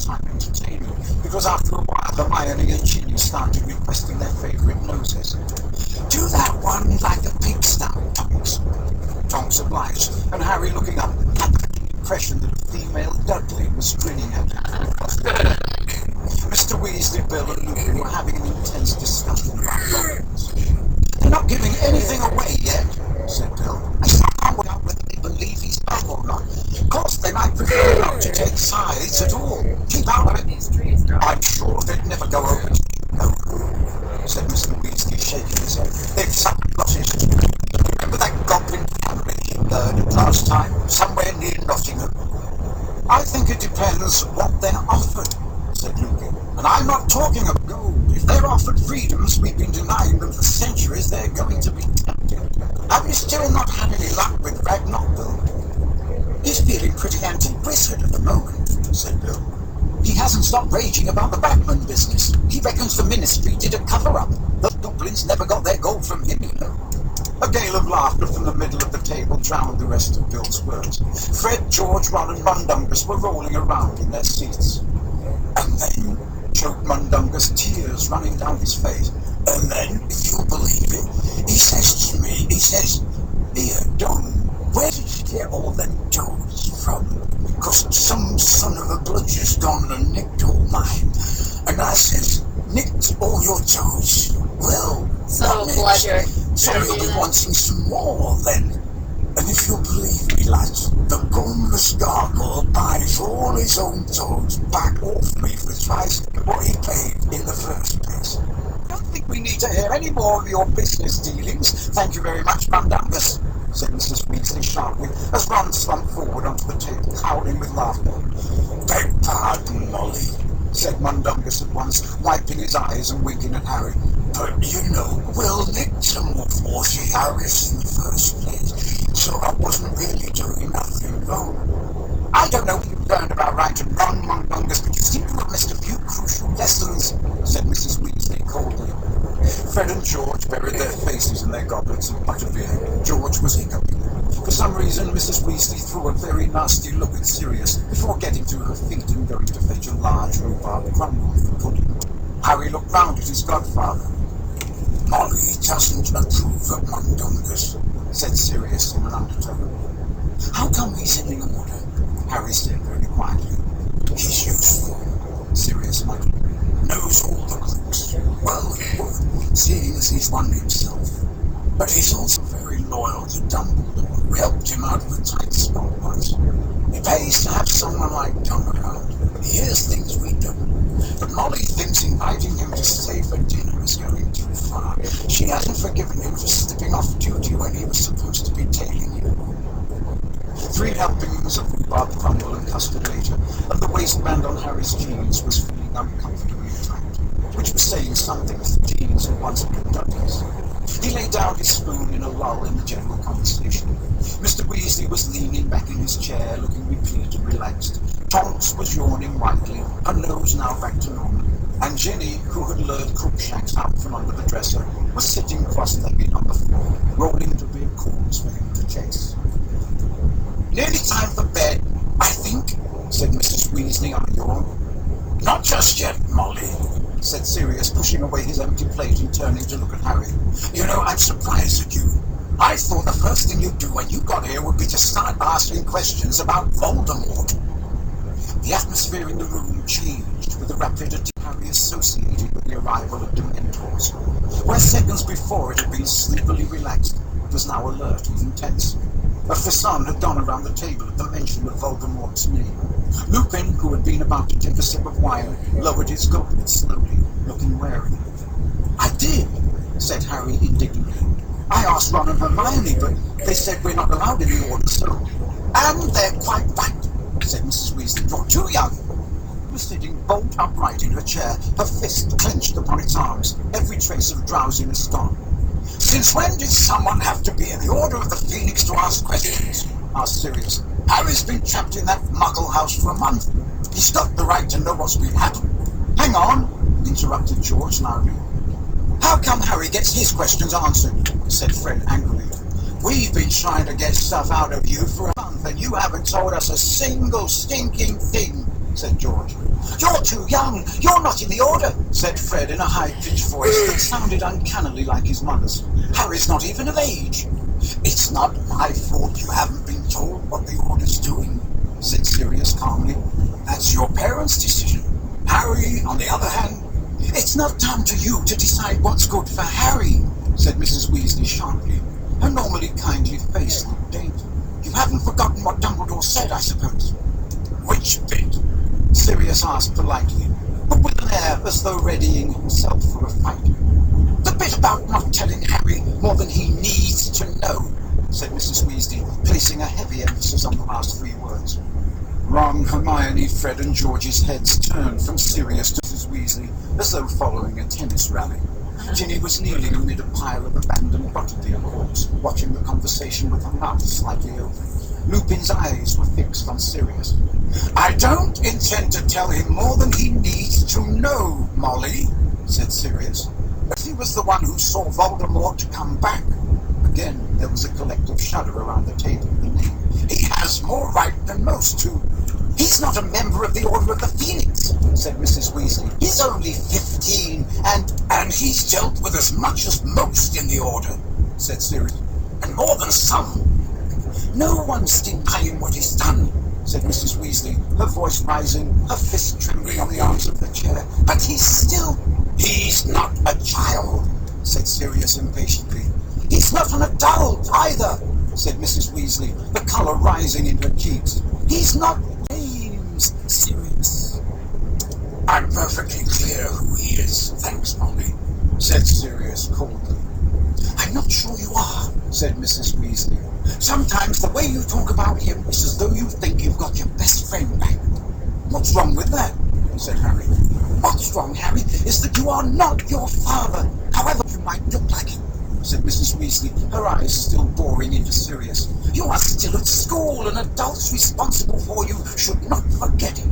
time entertaining, because after a while Hermione and Ginny started requesting their favourite noses. "Do that one like the pig snout, Tonks." Tonks obliged, and Harry, looking up, had the impression that a female Dudley was grinning at him. Mr. Weasley, Bill and Lupin were having an intense discussion about Robbins. "They're not giving anything away yet," said Bill. "I still can't work out whether they believe he's bad or not. Of course, they might prefer not to take sides at all. Keep out of it." "I'm sure they'd never go over to you," said Mr. Weasley, shaking his head. "They've suffered losses. Remember that goblin family he murdered last time, somewhere near Nottingham?" "I think it depends what they're offered," said Lupin. "And I'm not talking of gold. If they're offered freedoms we've been denying them for centuries, they're going to be tempted. Have you still not had any luck with Ragnar, Bill?" "He's feeling pretty anti-wizard at the moment," said Bill. "He hasn't stopped raging about the Batman business. He reckons the Ministry did a cover-up. The goblins never got their gold from him, you know." A gale of laughter from the middle of the table drowned the rest of Bill's words. Fred, George, Ron and Mundungus were rolling around in their seats. "And then," choked Mundungus, tears running down his face, "and then, if you'll believe it, he says to me, he says, 'Here, Don, where did you get all them toads from? Because some son of a bludger's gone and nicked all mine.' And I says, 'Nicked all your toads? Well, So bludger. so you'll be wanting some more then.' And if you'll believe me, lads, the gumless gargoyle buys all his own toads back off me for twice what he paid in the first place. I don't think we need to hear any more of your business dealings. Thank you very much, Mundungus," said Mrs. Weasley sharply, as Ron slumped forward onto the table, howling with laughter. "Beg pardon, Molly," said Mundungus at once, wiping his eyes and winking at Harry. "But, you know, Will nicked some of 40 Harris in the first place, so I wasn't really doing nothing wrong." "I don't know what you've learned about right and wrong, Mundungus, but you seem to have missed a few crucial lessons," said Mrs. Weasley coldly. Fred and George buried their faces in their goblets of butterbeer. George was hiccuping. For some reason, Mrs. Weasley threw a very nasty look at Sirius before getting to her feet and going to fetch a large rhubarb crumble for pudding. Harry looked round at his godfather. "Molly doesn't approve of Mundungus," said Sirius in an undertone. "How come he's in the order?" Harry said very quietly. "He's useful," Sirius muttered. "Knows all the crooks. Well, he would, seeing as he's one himself. But he's also very loyal to Dumbledore, who helped him out of a tight spot once. It pays to have someone like Dum around. He hears things we don't. But Molly thinks inviting him to stay for dinner is going too far. She hasn't forgiven him for slipping off duty when he was supposed to be tailing you." 3 helpings of rhubarb crumble and custard later, and the waistband on Harry's jeans was feeling uncomfortably tight, which was saying something as the jeans had once been Dudley's. He laid down his spoon in a lull in the general conversation. Mr. Weasley was leaning back in his chair, looking replete and relaxed. Tonks was yawning widely, her nose now back to normal, and Ginny, who had lured Crookshanks out from under the dresser, was sitting cross-legged on the floor, rolling to beer corns for him to chase. "Nearly time for bed, I think," said Mrs. Weasley on a yawn. "Not just yet, Molly," said Sirius, pushing away his empty plate and turning to look at Harry. "You know, I'm surprised at you. I thought the first thing you'd do when you got here would be to start asking questions about Voldemort." The atmosphere in the room changed with the rapidity Harry associated with the arrival of Dementors. Where seconds before it had been sleepily relaxed, it was now alert and intense. A frisson had gone around the table at the mention of Voldemort's name. Lupin, who had been about to take a sip of wine, lowered his goblet slowly, looking wary. "I did," said Harry indignantly. "I asked Ron and Hermione, but they said we're not allowed in the order, so—" "And they're quite right," said Mrs. Weasley. "You're too young." She was sitting bolt upright in her chair, her fist clenched upon its arms, every trace of drowsiness gone. "Since when did someone have to be in the Order of the Phoenix to ask questions?" asked Sirius. "Harry's been trapped in that muggle house for a month. He's got the right to know what's been happening." "Hang on," interrupted George loudly. "How come Harry gets his questions answered?" said Fred angrily. "We've been trying to get stuff out of you for a month, and you haven't told us a single stinking thing." said George. "You're too young. You're not in the order," said Fred in a high-pitched voice that sounded uncannily like his mother's. "Harry's not even of age." "It's not my fault you haven't been told what the order's doing," said Sirius calmly. "That's your parents' decision. Harry, on the other hand..." "It's not down to you to decide what's good for Harry," said Mrs. Weasley sharply. Her normally kindly face looked dainty. "You haven't forgotten what Dumbledore said, I suppose?" "Which bit?" Sirius asked politely, but with an air as though readying himself for a fight. "The bit about not telling Harry more than he needs to know," said Mrs. Weasley, placing a heavy emphasis on the last 3 words. Ron, Hermione, Fred and George's heads turned from Sirius to Mrs. Weasley as though following a tennis rally. Ginny was kneeling amid a pile of abandoned butterbeer corks, watching the conversation with her mouth slightly open. Lupin's eyes were fixed on Sirius. "I don't intend to tell him more than he needs to know, Molly," said Sirius. "But he was the one who saw Voldemort come back." Again, there was a collective shudder around the table at the name. "He has more right than most to..." "He's not a member of the Order of the Phoenix," said Mrs. Weasley. "He's only 15, and he's dealt with as much as most in the Order," said Sirius. "And more than some." "No one's denying what he's done," said Mrs. Weasley, her voice rising, her fist trembling on the arms of the chair. "But he's not a child," said Sirius impatiently. "He's not an adult either," said Mrs. Weasley, the colour rising in her cheeks. "He's not James, Sirius." "I'm perfectly clear who he is, thanks, Molly," said Sirius coldly. "I'm not sure you are," said Mrs. Weasley. "Sometimes the way you talk about him is as though you think you've got your best friend back." "What's wrong with that?" said Harry. "What's wrong, Harry, is that you are not your father, however you might look like him," said Mrs. Weasley, her eyes still boring into Sirius. "You are still at school, and adults responsible for you should not forget it."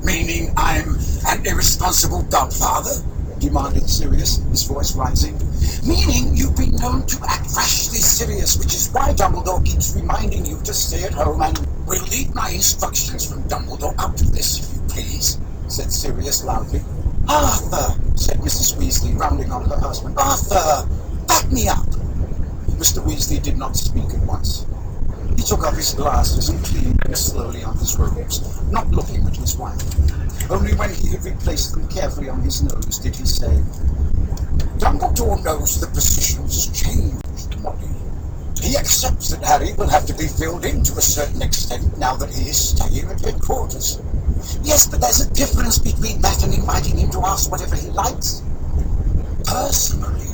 "Meaning I'm an irresponsible godfather?" demanded Sirius, his voice rising. "Meaning you've been known to act rashly, Sirius, which is why Dumbledore keeps reminding you to stay at home and..." "We'll leave my instructions from Dumbledore out of this, if you please," said Sirius loudly. "Arthur," said Mrs. Weasley, rounding on her husband. "Arthur, back me up." Mr. Weasley did not speak at once. He took off his glasses and cleaned them slowly on his robes, not looking at his wife. Only when he had replaced them carefully on his nose did he say, "Dumbledore knows the position's changed, Molly. He accepts that Harry will have to be filled in to a certain extent now that he is staying at headquarters." "Yes, but there's a difference between that and inviting him to ask whatever he likes." "Personally,"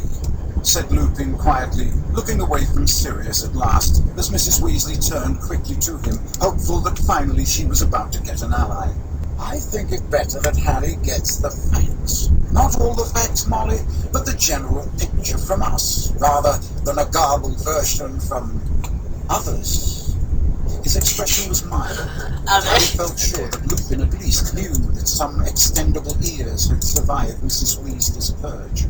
said Lupin quietly, looking away from Sirius at last, as Mrs. Weasley turned quickly to him, hopeful that finally she was about to get an ally, "I think it better that Harry gets the facts. Not all the facts, Molly, but the general picture from us, rather than a garbled version from others." His expression was mild. Harry felt sure that Lupin at least knew that some extendable ears had survived Mrs. Weasley's purge.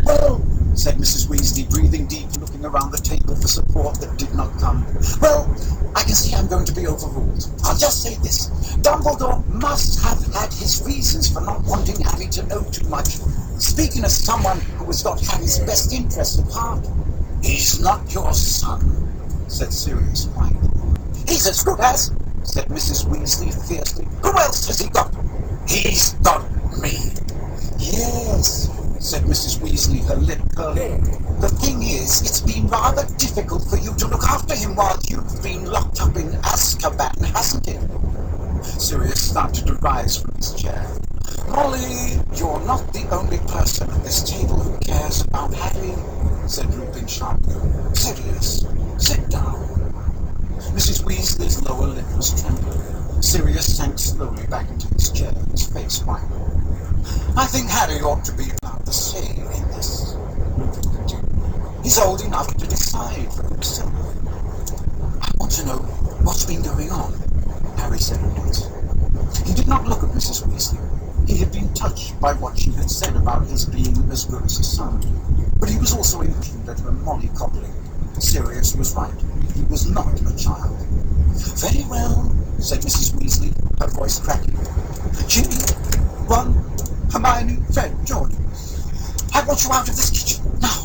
"Well," said Mrs. Weasley, breathing deep, looking around the table for support that did not come. "Well, I can see I'm going to be overruled. I'll just say this. Dumbledore must have had his reasons for not wanting Harry to know too much. Speaking as someone who has got Harry's best interests at heart." "He's not your son," said Sirius quietly. "He's as good as," said Mrs. Weasley fiercely. "Who else has he got?" "He's got me." "Yes," said Mrs. Weasley, her lip curling. "The thing is, it's been rather difficult for you to look after him while you've been locked up in Azkaban, hasn't it?" Sirius started to rise from his chair. "Molly, you're not the only person at this table who cares about Harry," said Lupin sharply. "Sirius, sit down." Mrs. Weasley's lower lip was trembling. Sirius sank slowly back into his chair, his face white. "I think Harry ought to be allowed to say in this," Lupin continued. "He's old enough to decide for himself." "I want to know what's been going on," Harry said at once. He did not look at Mrs. Weasley. He had been touched by what she had said about his being as good as a son, but he was also impatient at her mollycoddling. Sirius was right. He was not a child. "Very well," said Mrs. Weasley, her voice cracking. Ginny, Ron, Hermione, Fred, George. I want you out of this kitchen, now.